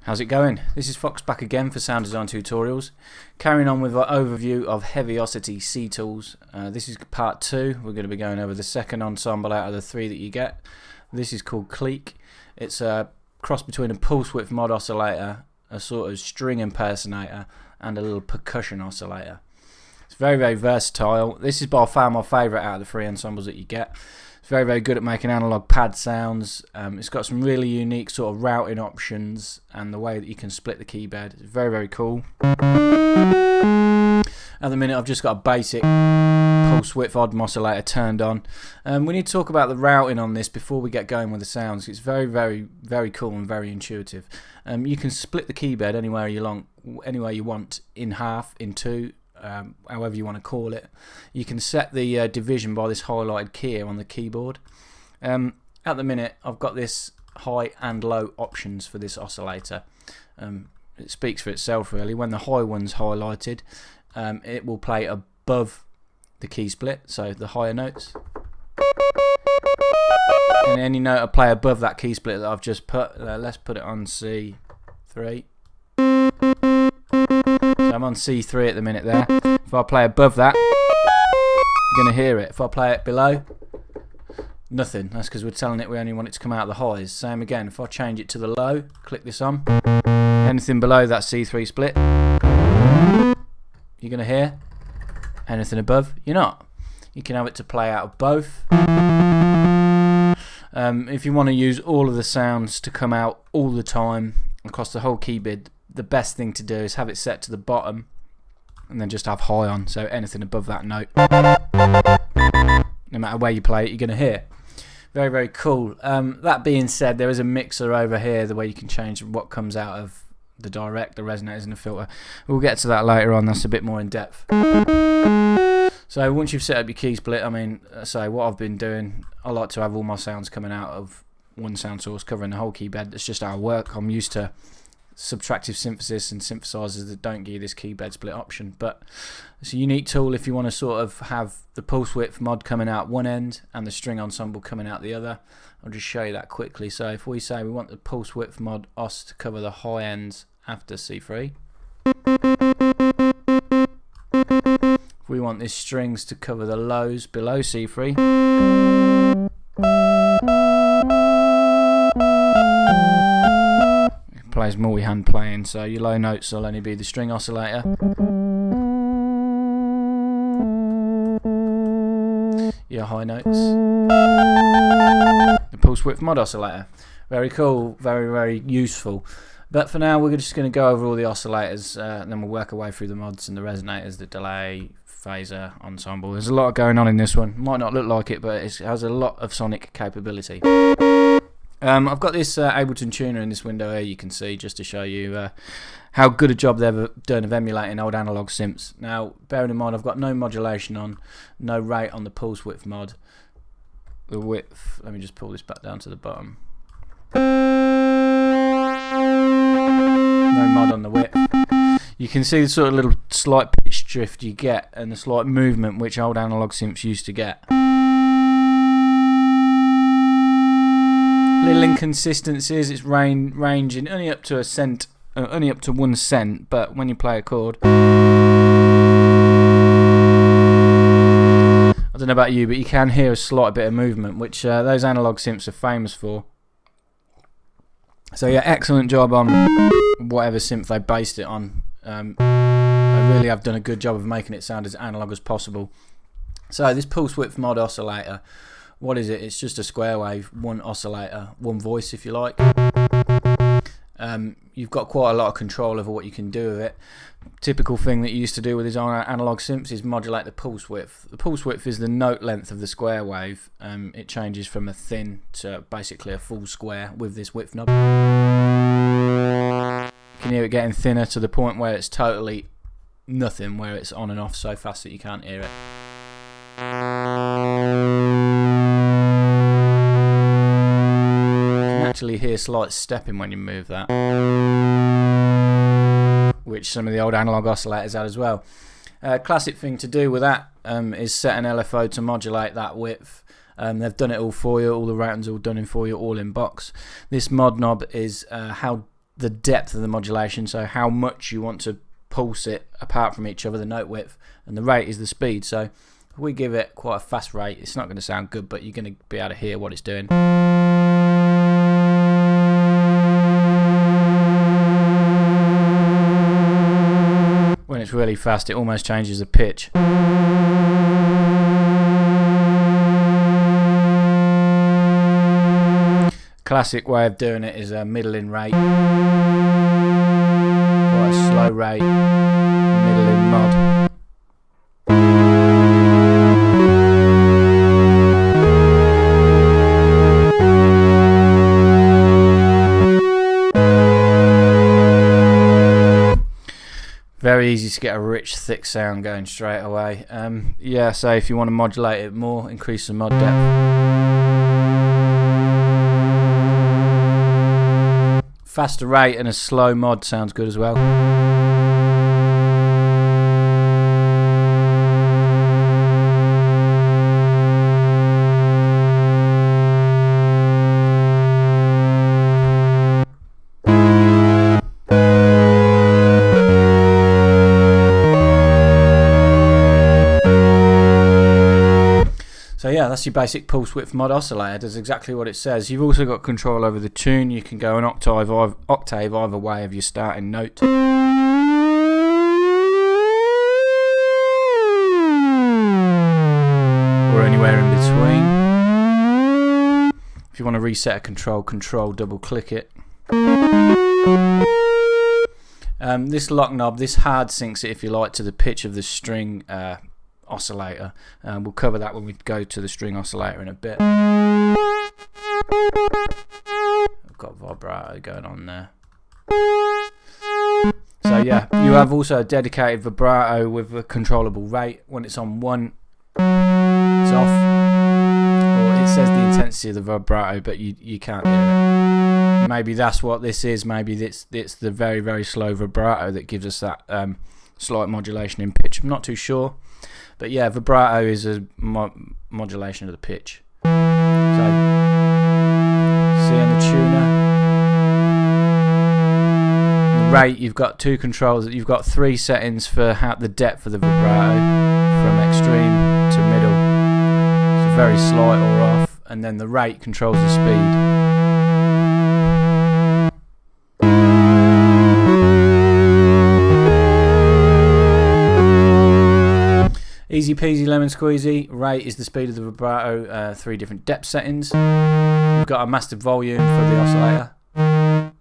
How's it going? This is Fox back again for sound design tutorials. Carrying on with our overview of Heavyocity C tools. This is part 2. We're going to be going over the second ensemble out of the 3 that you get. This is called Clique. It's a cross between a pulse width mod oscillator, a sort of string impersonator, and a little percussion oscillator. It's very, very versatile. This is by far my favourite out of the 3 ensembles that you get. It's very, very good at making analog pad sounds. It's got some really unique sort of routing options and the way that you can split the keyboard. It's very, very cool. At the minute I've just got a basic pulse width odd oscillator turned on. We need to talk about the routing on this before we get going with the sounds. It's very, very, very cool and very intuitive. You can split the keyboard anywhere you want, in half, in two, however you want to call it. You can set the division by this highlighted key here on the keyboard. At the minute I've got this high and low options for this oscillator. It speaks for itself really. When the high one's highlighted, it will play above the key split, so the higher notes, and any note I play above that key split that I've just put. Let's put it on C3. So I'm on C3 at the minute there. If I play above that, you're going to hear it. If I play it below, nothing. That's because we're telling it we only want it to come out of the highs. Same again, if I change it to the low, click this on, anything below that C3 split, you're going to hear. Anything above, you're not. You can have it to play out of both. If you want to use all of the sounds to come out all the time across the whole keyboard, the best thing to do is have it set to the bottom and then just have high on, so anything above that note, no matter where you play it, you're going to hear. Very, very cool. That being said, there is a mixer over here, the way you can change what comes out of the direct, the resonators and the filter. We'll get to that later on. That's a bit more in depth. So once you've set up your key split, what I've been doing, I like to have all my sounds coming out of one sound source covering the whole keyboard. That's just how I work. I'm used to subtractive synthesis and synthesizers that don't give you this keyboard split option, but it's a unique tool if you want to sort of have the pulse width mod coming out one end and the string ensemble coming out the other. I'll just show you that quickly. So if we say we want the pulse width mod os to cover the high ends after C3, if we want these strings to cover the lows below C3, it plays multi-hand playing, so your low notes will only be the string oscillator, your high notes, the pulse width mod oscillator. Very cool, very, very useful. But for now we're just going to go over all the oscillators, and then we'll work our way through the mods and the resonators, the delay, phaser, ensemble. There's a lot going on in this one. Might not look like it, but it has a lot of sonic capability. I've got this Ableton tuner in this window here, you can see, just to show you how good a job they've done of emulating old analog synths. Now, bearing in mind I've got no modulation on, no rate on the pulse width mod. The width, let me just pull this back down to the bottom. No mod on the width. You can see the sort of little slight pitch drift you get and the slight movement which old analog synths used to get. Little inconsistencies. It's ranging only up to a cent, only up to 1 cent. But when you play a chord, I don't know about you, but you can hear a slight bit of movement, which those analog synths are famous for. So yeah, excellent job on whatever synth they based it on. They really have done a good job of making it sound as analog as possible. So this pulse width mod oscillator, what is it? It's just a square wave, one oscillator, one voice if you like. You've got quite a lot of control over what you can do with it. Typical thing that you used to do with these analog synths is modulate the pulse width. The pulse width is the note length of the square wave. It changes from a thin to basically a full square with this width knob. You can hear it getting thinner to the point where it's totally nothing, where it's on and off so fast that you can't hear it. You can actually hear slight stepping when you move that, which some of the old analog oscillators had as well. Classic thing to do with that is set an LFO to modulate that width. They've done it all for you, all the routing's all done in for you, all in box. This mod knob is how the depth of the modulation, so how much you want to pulse it apart from each other, the note width, and the rate is the speed. So if we give it quite a fast rate, it's not going to sound good, but you're going to be able to hear what it's doing. When it's really fast, it almost changes the pitch. Classic way of doing it is a middling rate, quite a slow rate, middling mod. Very easy to get a rich, thick sound going straight away. Yeah, so if you want to modulate it more, increase the mod depth. Faster rate and a slow mod sounds good as well. So yeah, that's your basic pulse width mod oscillator. It does exactly what it says. You've also got control over the tune. You can go an octave either way of your starting note. Or anywhere in between. If you want to reset a control double click it. This lock knob, this hard syncs it if you like to the pitch of the string oscillator. We'll cover that when we go to the string oscillator in a bit. I've got vibrato going on there. So yeah, you have also a dedicated vibrato with a controllable rate. When it's on 1, it's off, or it says the intensity of the vibrato, but you can't hear it. Maybe that's what this is. Maybe it's the very, very slow vibrato that gives us that slight modulation in pitch. I'm not too sure. But yeah, vibrato is a modulation of the pitch. So, see on the tuner, the rate, you've got 2 controls. You've got 3 settings for the depth of the vibrato, from extreme to middle. So very slight or off, and then the rate controls the speed. Easy peasy lemon squeezy. Rate is the speed of the vibrato, 3 different depth settings. You've got a master volume for the oscillator,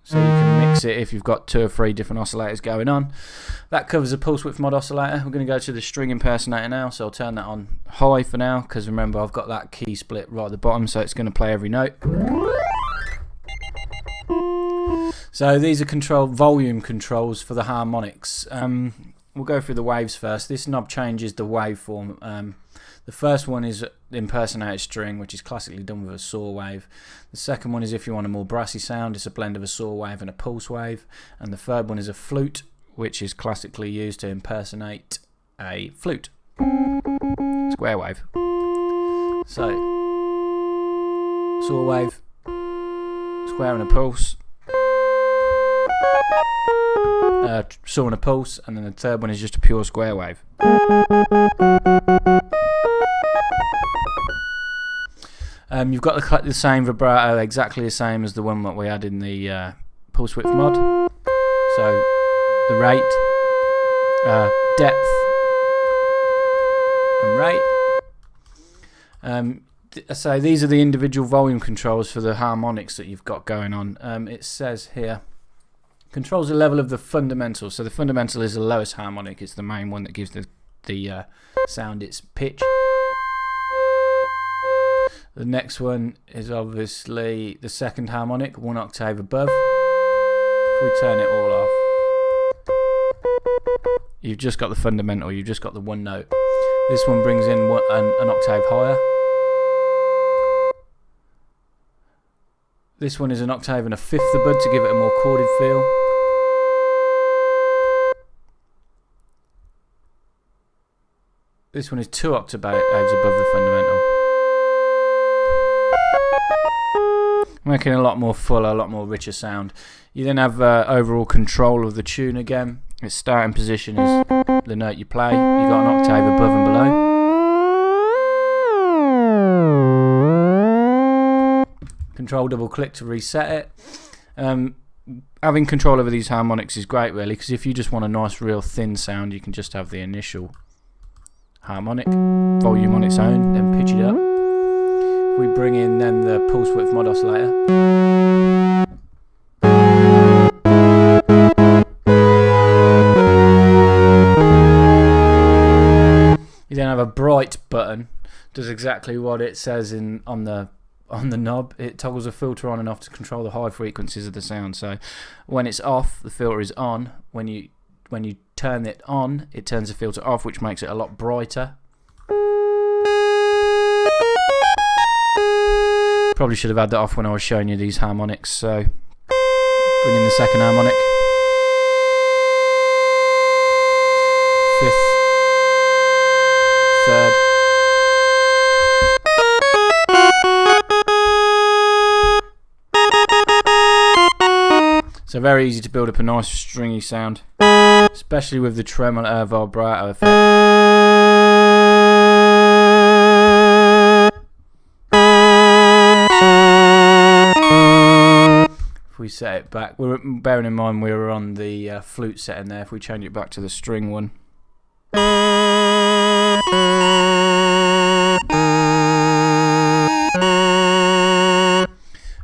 so you can mix it if you've got 2 or 3 different oscillators going on. That covers the pulse width mod oscillator. We're going to go to the string impersonator now, so I'll turn that on high for now, because remember I've got that key split right at the bottom, so it's going to play every note. So these are volume controls for the harmonics. We'll go through the waves first. This knob changes the waveform. The first one is the impersonated string, which is classically done with a saw wave. The second one is if you want a more brassy sound. It's a blend of a saw wave and a pulse wave. And the third one is a flute, which is classically used to impersonate a flute. Square wave. So, saw wave, square and a pulse. Saw and a pulse, and then the third one is just a pure square wave. You've got the same vibrato, exactly the same as the one that we had in the pulse width mod. So the rate, depth, and rate. So these are the individual volume controls for the harmonics that you've got going on. It says here, controls the level of the fundamental. So the fundamental is the lowest harmonic. It's the main one that gives the sound its pitch. The next one is obviously the second harmonic, 1 octave above. If we turn it all off, you've just got the fundamental. You've just got the one note. This one brings in an octave higher. This one is an octave and a fifth above to give it a more chorded feel. This one is 2 octaves above the fundamental. making it a lot more fuller, a lot more richer sound. You then have overall control of the tune again. Its starting position is the note you play. You've got an octave above and below. Control double click to reset it. Having control over these harmonics is great, really, because if you just want a nice real thin sound, you can just have the initial harmonic volume on its own, then pitch it up. If we bring in then the pulse width mod oscillator, you then have a bright button. Does exactly what it says on the knob. It toggles a filter on and off to control the high frequencies of the sound. So when it's off, the filter is on. When you turn it on, it turns the filter off, which makes it a lot brighter. Probably should have had that off when I was showing you these harmonics. So bring in the second harmonic. Fifth. Third. So very easy to build up a nice stringy sound, especially with the tremolo vibrato effect. If we set it back, bearing in mind we were on the flute setting there, if we change it back to the string one.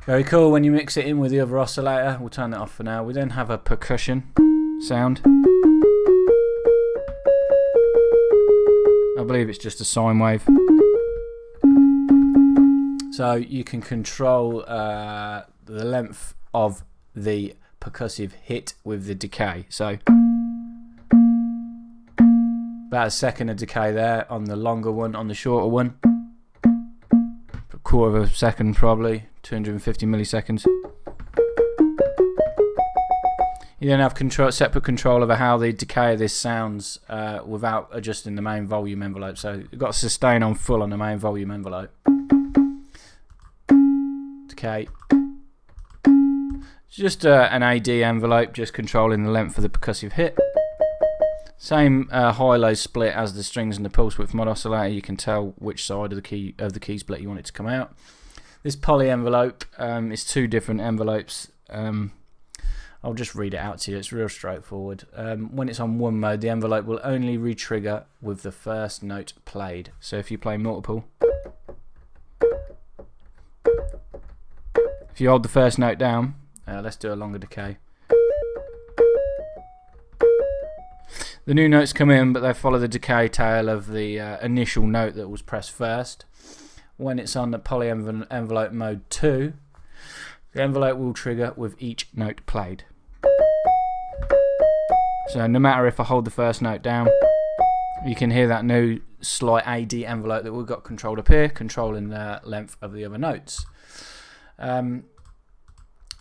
Very cool when you mix it in with the other oscillator. We'll turn that off for now. We then have a percussion sound. I believe it's just a sine wave. So you can control the length of the percussive hit with the decay. So about a second of decay there on the longer one, on the shorter one. A quarter of a second probably. 250 milliseconds. You then have separate control over how the decay of this sounds without adjusting the main volume envelope. So you've got sustain on full on the main volume envelope. Decay. It's just an AD envelope, just controlling the length of the percussive hit. Same high-low split as the strings and the pulse width mod oscillator. You can tell which side of the key split you want it to come out. This poly envelope is two different envelopes. I'll just read it out to you. It's real straightforward. When it's on one mode, the envelope will only re-trigger with the first note played. So if you play multiple, if you hold the first note down, let's do a longer decay. The new notes come in, but they follow the decay tail of the initial note that was pressed first. When it's on the poly envelope mode 2, the envelope will trigger with each note played. So no matter if I hold the first note down, you can hear that new slight AD envelope that we've got controlled up here, controlling the length of the other notes.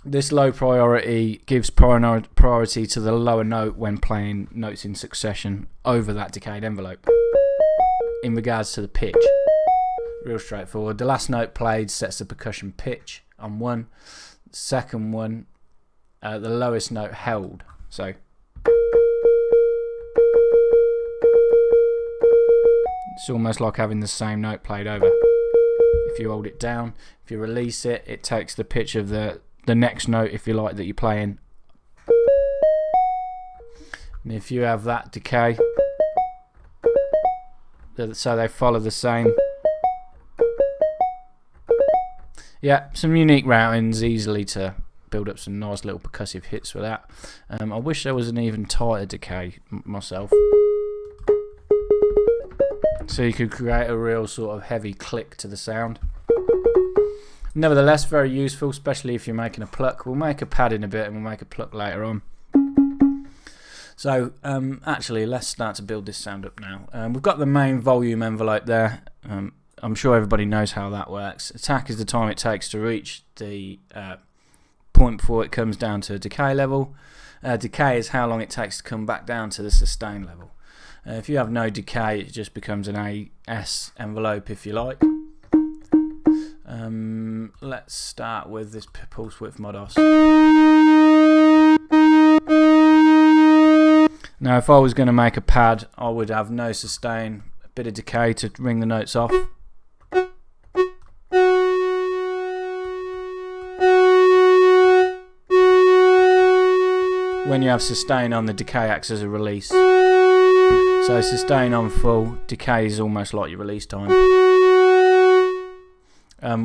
This low priority gives priority to the lower note when playing notes in succession over that decayed envelope. In regards to the pitch, real straightforward. The last note played sets the percussion pitch on one. Second one, the lowest note held. So it's almost like having the same note played over. If you hold it down, if you release it, it takes the pitch of the next note, if you like, that you're playing. And if you have that decay, so they follow the same. Yeah, some unique routings, easily to build up some nice little percussive hits with that. I wish there was an even tighter decay myself, so you could create a real sort of heavy click to the sound. Nevertheless, very useful, especially if you're making a pluck. We'll make a pad in a bit and we'll make a pluck later on. So actually, let's start to build this sound up now. We've got the main volume envelope there. I'm sure everybody knows how that works. Attack is the time it takes to reach the point before it comes down to decay level. Decay is how long it takes to come back down to the sustain level. If you have no decay, it just becomes an AS envelope, if you like. Let's start with this pulse width modos. Now if I was going to make a pad, I would have no sustain, a bit of decay to ring the notes off. When you have sustain on, the decay acts as a release. So sustain on full, decay is almost like your release time.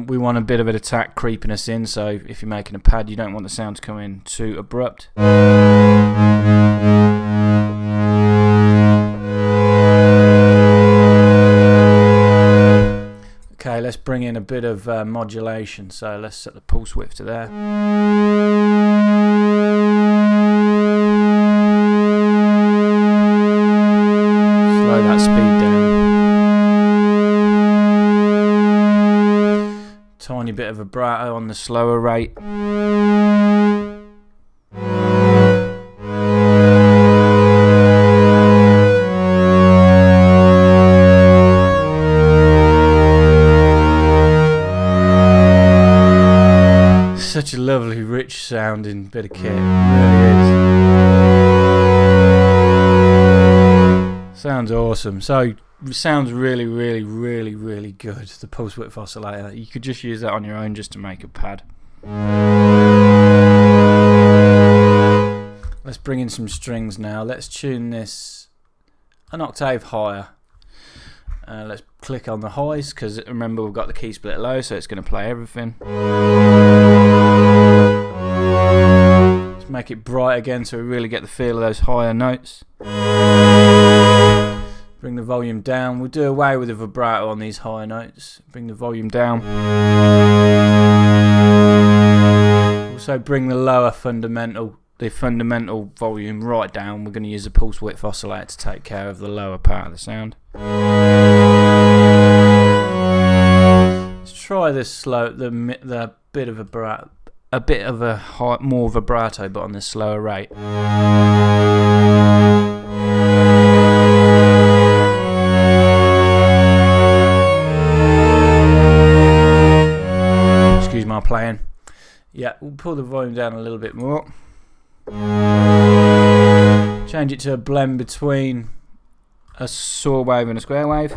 We want a bit of an attack creeping us in, so if you're making a pad, you don't want the sound to come in too abrupt. Okay, let's bring in a bit of modulation, so let's set the pulse width to there. Slow that speed down. Tiny bit of vibrato on the slower rate. Such a lovely, rich sounding bit of kit, it really is. Sounds awesome. So, sounds really, really, really, really good, the pulse width oscillator. You could just use that on your own just to make a pad. Let's bring in some strings now. Let's tune this an octave higher. Let's click on the highs, because remember we've got the key split low, so it's going to play everything. Let's make it bright again so we really get the feel of those higher notes. Bring the volume down. We'll do away with the vibrato on these higher notes. Bring the volume down. Also bring the lower fundamental volume right down. We're going to use the pulse width oscillator to take care of the lower part of the sound. Let's try this slow, the bit of vibrato, a bit of a more vibrato, but on the slower rate. Excuse my playing. Yeah, we'll pull the volume down a little bit more. Change it to a blend between a saw wave and a square wave.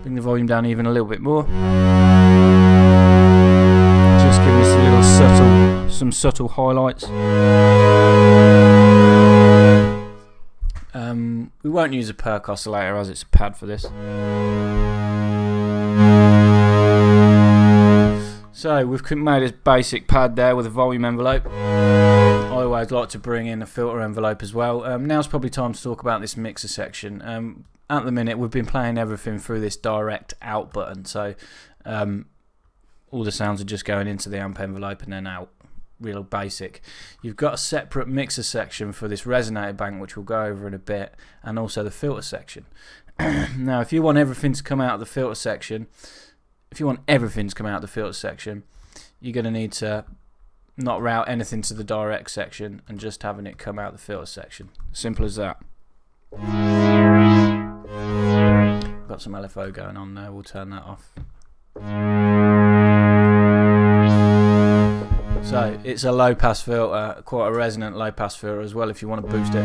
Bring the volume down even a little bit more. Just give us a little some subtle highlights. We won't use a perk oscillator as it's a pad for this. So we've made a basic pad there with a volume envelope. I always like to bring in a filter envelope as well. Now's probably time to talk about this mixer section. At the minute we've been playing everything through this direct out button, so all the sounds are just going into the amp envelope and then out. Real basic. You've got a separate mixer section for this resonator bank, which we'll go over in a bit, and also the filter section. Now if you want everything to come out of the filter section, you're going to need to not route anything to the direct section and just having it come out the filter section. Simple as that. Got some LFO going on there, we'll turn that off. So it's a low pass filter, quite a resonant low pass filter as well if you want to boost it.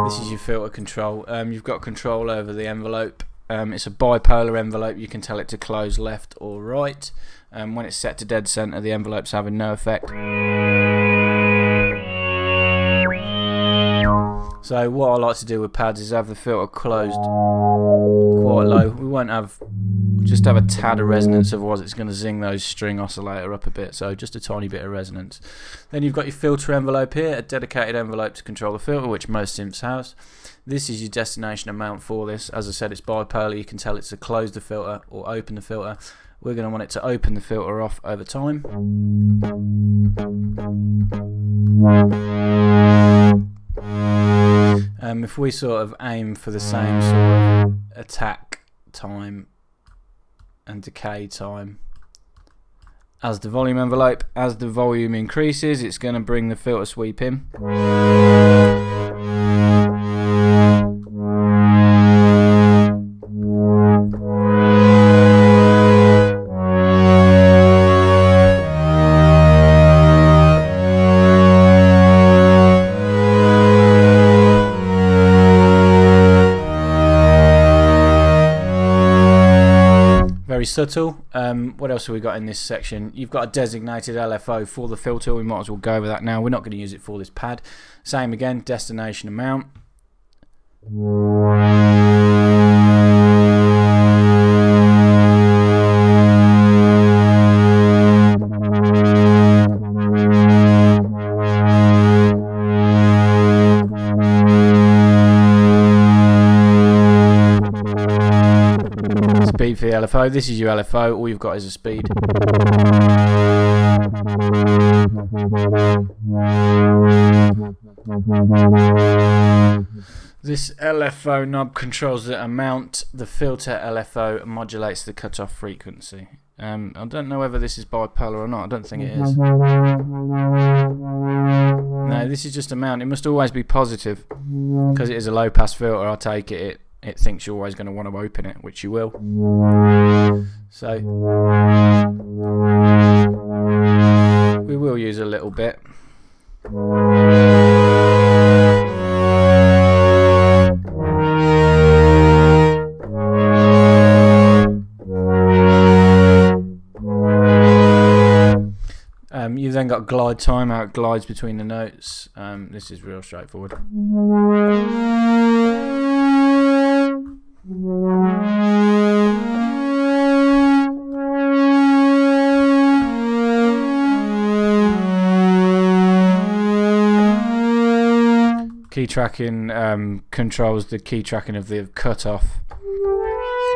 This is your filter control. You've got control over the envelope. It's a bipolar envelope. You can tell it to close left or right. When it's set to dead center, the envelope's having no effect. So what I like to do with pads is have the filter closed quite low. We won't just have a tad of resonance, otherwise it's going to zing those string oscillator up a bit, so just a tiny bit of resonance. Then you've got your filter envelope here, a dedicated envelope to control the filter, which most synths have. This is your destination amount for this. As I said, it's bipolar. You can tell it to close the filter or open the filter. We're going to want it to open the filter off over time. If we sort of aim for the same sort of attack time and decay time as the volume envelope. As the volume increases, it's going to bring the filter sweep in. Very subtle. What else have we got in this section? You've got a designated LFO for the filter. We might as well go over that now. We're not going to use it for this pad. Same again, destination amount. Speed for the LFO. This is your LFO. All you've got is a speed. This LFO knob controls the amount. The filter LFO modulates the cutoff frequency. I don't know whether this is bipolar or not. I don't think it is. No, this is just amount. It must always be positive because it is a low pass filter. I take it. It thinks you're always going to want to open it, which you will. So we will use a little bit. You've then got glide time, how it glides between the notes. This is real straightforward. Key tracking controls the key tracking of the cutoff.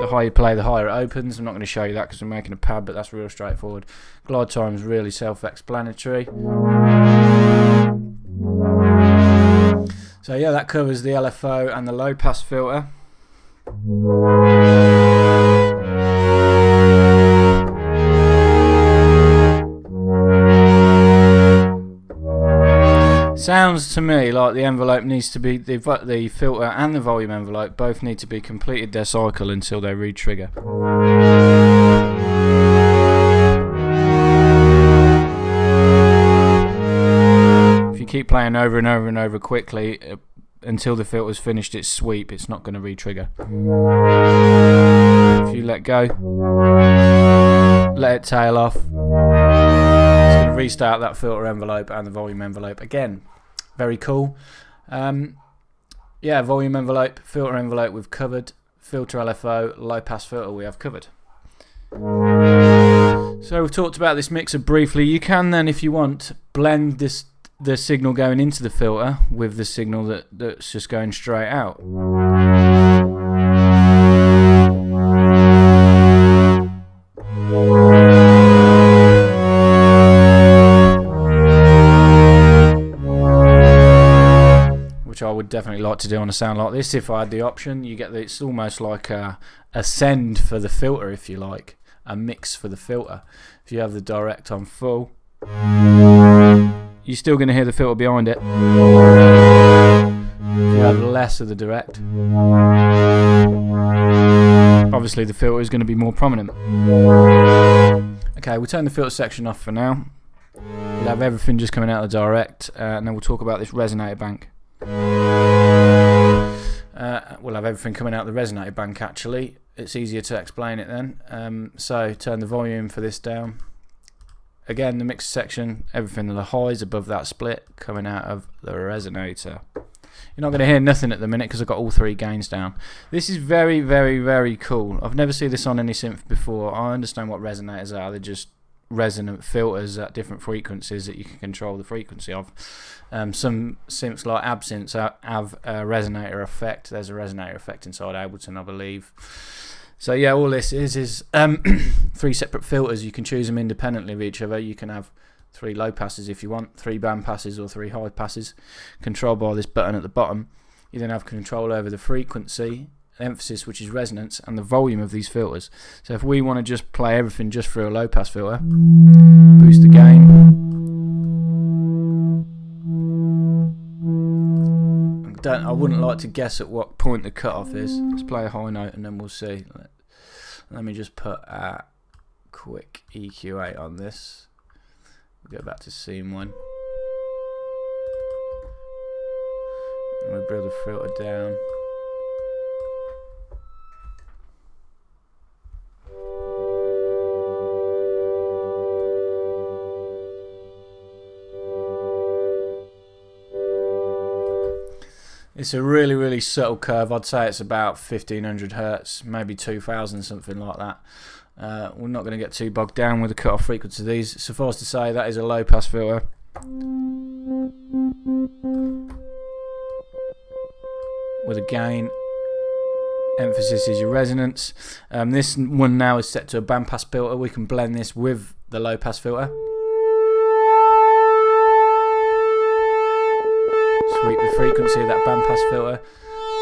The higher you play, the higher it opens. I'm not going to show you that because we're making a pad, but that's real straightforward. Glide time is really self-explanatory. So yeah, that covers the LFO and the low pass filter. Sounds to me like the envelope needs to be, the filter and the volume envelope both need to be completed their cycle until they re-trigger. If you keep playing over and over and over quickly until the filter's finished its sweep, it's not going to re-trigger. If you let go, let it tail off, it's going to restart that filter envelope and the volume envelope again. Very cool. Yeah, volume envelope, filter envelope we've covered, filter LFO, low pass filter we have covered. So we've talked about this mixer briefly. You can then, if you want, blend the signal going into the filter with the signal that's just going straight out. Which I would definitely like to do on a sound like this if I had the option. You get it's almost like a send for the filter, if you like, a mix for the filter. If you have the direct on full, you're still going to hear the filter behind it. If you have less of the direct, obviously the filter is going to be more prominent. Okay, we'll turn the filter section off for now. We'll have everything just coming out of the direct, and then we'll talk about this resonator bank. We'll have everything coming out of the resonator bank actually. It's easier to explain it then. So turn the volume for this down. Again, the mixer section, everything, the highs above that split coming out of the resonator. You're not going to hear nothing at the minute because I've got all three gains down. This is very, very, very cool. I've never seen this on any synth before. I understand what resonators are. They're just resonant filters at different frequencies that you can control the frequency of. Some synths like Absinthe have a resonator effect. There's a resonator effect inside Ableton, I believe. So yeah, all this is three separate filters. You can choose them independently of each other. You can have 3 low passes if you want, 3 band passes or 3 high passes, controlled by this button at the bottom. You then have control over the frequency, emphasis, which is resonance, and the volume of these filters. So if we want to just play everything just through a low pass filter, boost the gain. I wouldn't like to guess at what point the cutoff is. Let's play a high note and then we'll see. Let me just put a quick EQ8 on this. We'll go back to scene 1. And we'll build the filter down. It's a really, really subtle curve. I'd say it's about 1500 hertz, maybe 2000, something like that. We're not going to get too bogged down with the cutoff frequency of these. Suffice to say, that is a low pass filter. With a gain. Emphasis is your resonance. This one now is set to a bandpass filter. We can blend this with the low pass filter. Sweep the frequency of that bandpass filter.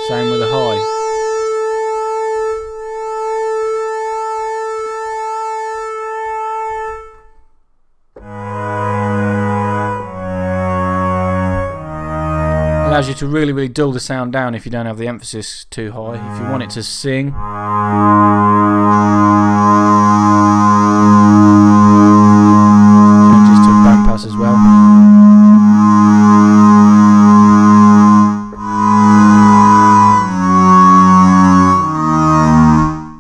Same with the high. Allows you to really, really dull the sound down if you don't have the emphasis too high. If you want it to sing, changes to a bandpass as well.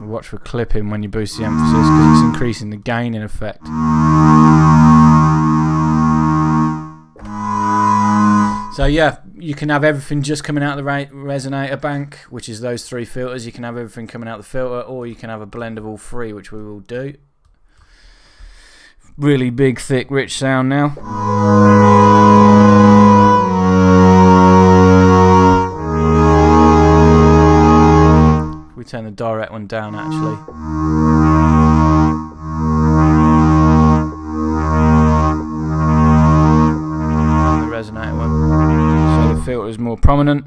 Watch for clipping when you boost the emphasis because it's increasing the gain in effect. So yeah, you can have everything just coming out of the resonator bank, which is those 3 filters. You can have everything coming out of the filter, or you can have a blend of all 3, which we will do. Really big, thick, rich sound now. If we turn the direct one down, actually. Resonator one, so the filter is more prominent.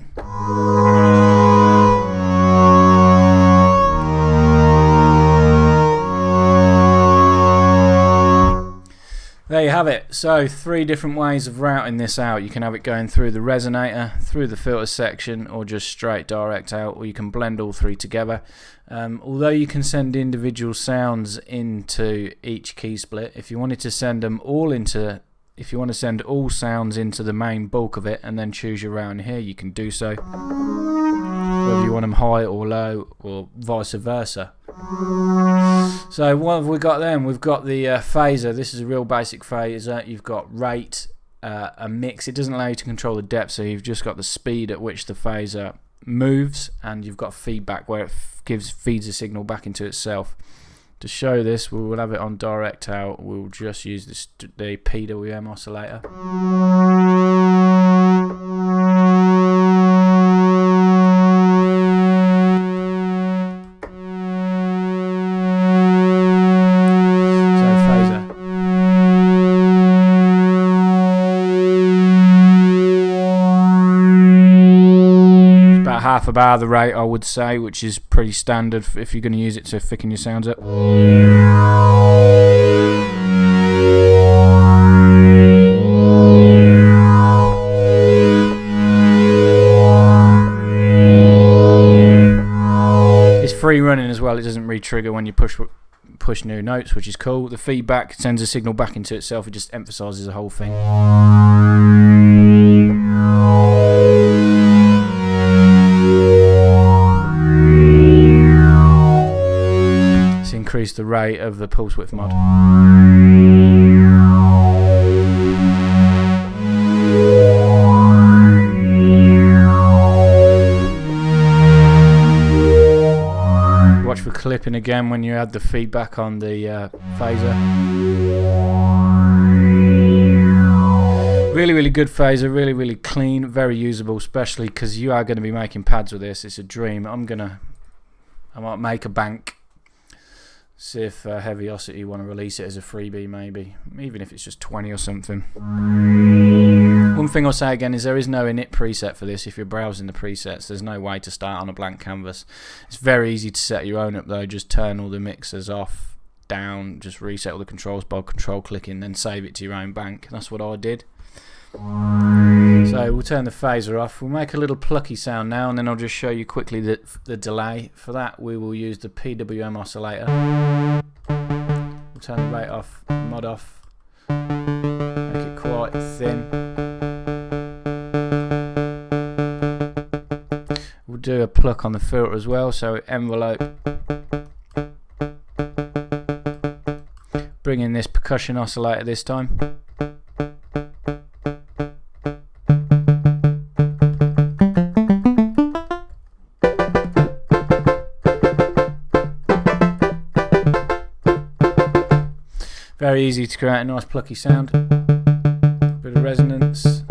There you have it. So 3 different ways of routing this out. You can have it going through the resonator, through the filter section, or just straight direct out, or you can blend all 3 together. Although you can send individual sounds into each key split, if you wanted to send them all into if you want to send all sounds into the main bulk of it and then choose your routing here, you can do so. Whether you want them high or low or vice versa. So what have we got then? We've got the phaser. This is a real basic phaser. You've got rate, a mix. It doesn't allow you to control the depth, so you've just got the speed at which the phaser moves, and you've got feedback where it feeds a signal back into itself. To show this, we will have it on direct out. We'll just use the PWM oscillator. So phaser. It's about half a bar the rate, I would say, which is pretty standard if you're going to use it to thicken your sounds up. It's free running as well. It doesn't re-trigger when you push new notes, which is cool. The feedback sends a signal back into itself. It just emphasizes the whole thing. Increase the rate of the pulse width mod. Watch for clipping again when you add the feedback on the phaser. Really, really good phaser, really, really clean, very usable, especially because you are going to be making pads with this. It's a dream. I might make a bank. See if Heavyocity want to release it as a freebie, maybe. Even if it's just 20 or something. One thing I'll say again is there is no init preset for this. If you're browsing the presets, there's no way to start on a blank canvas. It's very easy to set your own up though. Just turn all the mixers off, down, just reset all the controls by control clicking, then save it to your own bank. That's what I did. So we'll turn the phaser off. We'll make a little plucky sound now, and then I'll just show you quickly the delay. For that we will use the PWM oscillator. We'll turn the rate off, mod off, make it quite thin. We'll do a pluck on the filter as well, so envelope. Bring in this percussion oscillator this time. Very easy to create a nice plucky sound. Bit of resonance.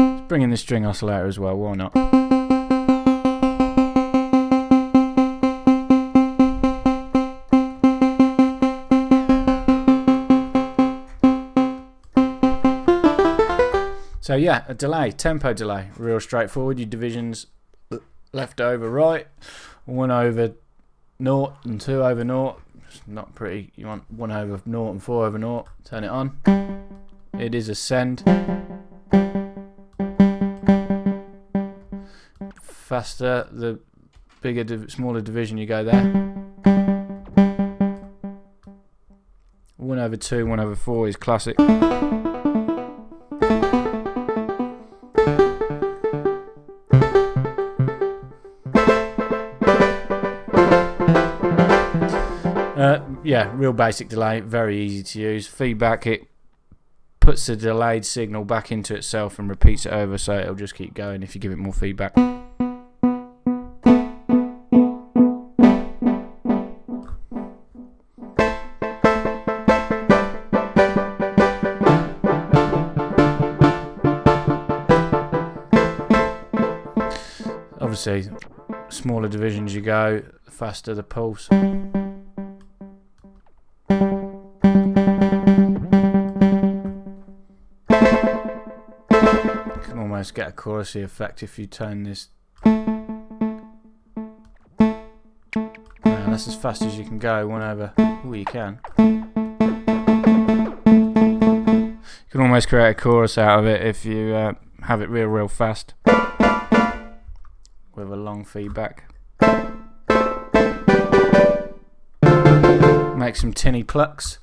Let's bring in the string oscillator as well, why not? So yeah, a delay, tempo delay, real straightforward. Your divisions left over right, 1 over 0 and 2 over 0. It's not pretty. You want 1 over 0 and 4 over 0. Turn it on. It is a send. Faster, the bigger, smaller division you go there. 1 over 2, 1 over 4 is classic. Yeah, real basic delay, very easy to use. Feedback, it puts the delayed signal back into itself and repeats it over, so it'll just keep going if you give it more feedback. Obviously, smaller divisions you go, the faster the pulse. Can almost get a chorusy effect if you turn this. That's as fast as you can go. 1 over. Oh, you can. You can almost create a chorus out of it if you have it real fast with a long feedback. Make some tinny plucks.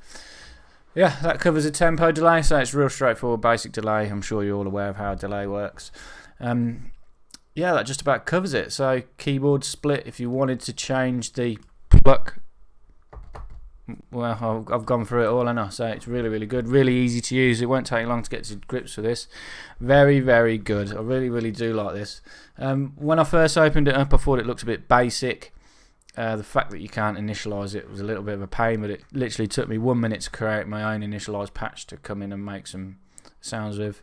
Yeah, that covers a tempo delay, so it's real straightforward, basic delay. I'm sure you're all aware of how a delay works. Yeah, that just about covers it. So keyboard split, if you wanted to change the pluck, well, I've gone through it all, and I say it's really good, really easy to use. It won't take you long to get to grips with this. Very good. I really do like this. When I first opened it up, I thought it looked a bit basic. The fact that you can't initialize it was a little bit of a pain, but it literally took me 1 minute to create my own initialized patch to come in and make some sounds with.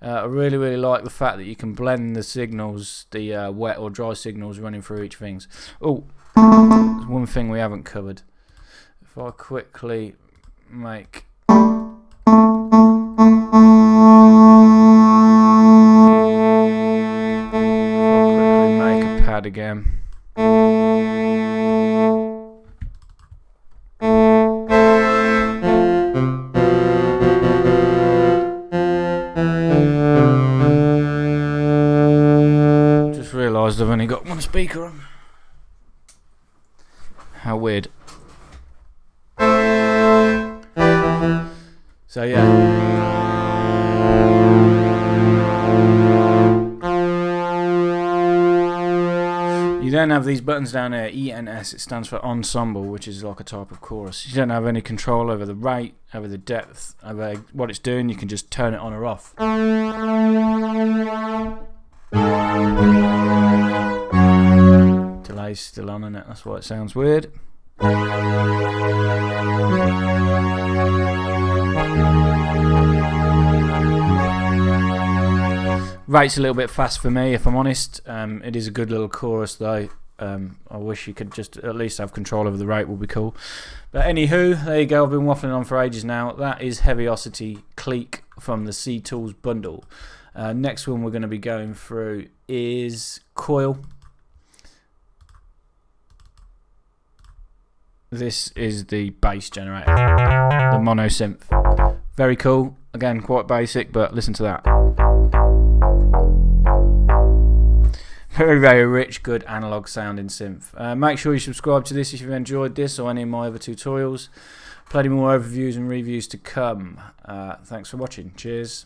I really like the fact that you can blend the signals, the wet or dry signals running through each thing. Oh, there's one thing we haven't covered. If I quickly make a pad again. Just realised I've only got one speaker on. How weird. So yeah. You then have these buttons down there, ENS, it stands for ensemble, which is like a type of chorus. You don't have any control over the rate, over the depth, over what it's doing. You can just turn it on or off. Delay's still on, isn't it? That's why it sounds weird. Rate's a little bit fast for me, if I'm honest. It is a good little chorus though. I wish you could just at least have control over the rate, would be cool. But anywho, there you go. I've been waffling on for ages now. That is Heavyocity Clique from the C Tools bundle. Next one we're going to be going through is Coil. This is the bass generator, the mono synth. Very cool. Again, quite basic, but listen to that. Very, very rich, good analog sounding synth. Make sure you subscribe to this if you've enjoyed this or any of my other tutorials. Plenty more overviews and reviews to come. Thanks for watching. Cheers.